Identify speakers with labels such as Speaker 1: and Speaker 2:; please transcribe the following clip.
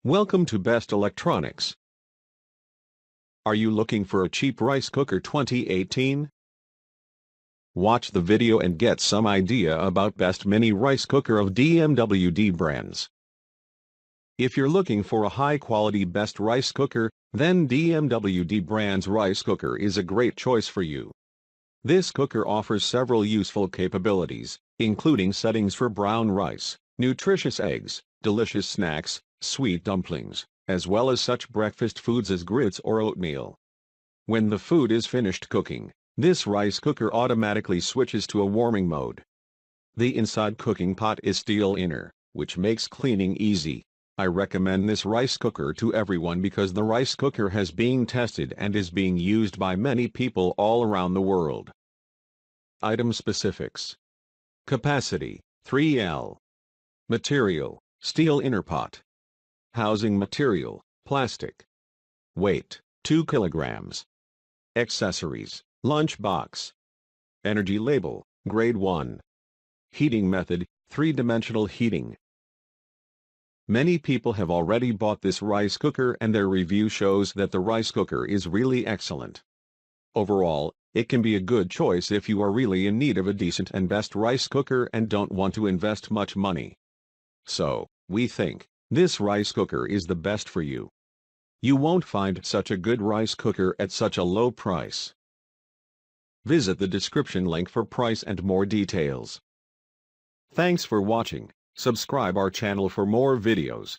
Speaker 1: Welcome to Best Electronics. Are you looking for a cheap rice cooker 2018? Watch the video and get some idea about best mini rice cooker of DMWD brands. If you're looking for a high-quality best rice cooker, then DMWD brand's rice cooker is a great choice for you. This cooker offers several useful capabilities, including settings for brown rice, nutritious eggs, delicious snacks, sweet dumplings, as well as such breakfast foods as grits or oatmeal. When the food is finished cooking, this rice cooker automatically switches to a warming mode. The inside cooking pot is steel inner, which makes cleaning easy. I recommend this rice cooker to everyone because the rice cooker has been tested and is being used by many people all around the world. Item specifics. Capacity, 3L. Material, steel inner pot. Housing material, plastic. Weight, 2 kilograms. Accessories, lunch box. Energy label, grade 1. Heating method, 3-dimensional heating. Many people have already bought this rice cooker and their review shows that the rice cooker is really excellent. Overall, it can be a good choice if you are really in need of a decent and best rice cooker and don't want to invest much money. So, we think this rice cooker is the best for you. You won't find such a good rice cooker at such a low price. Visit the description link for price and more details. Thanks for watching. Subscribe our channel for more videos.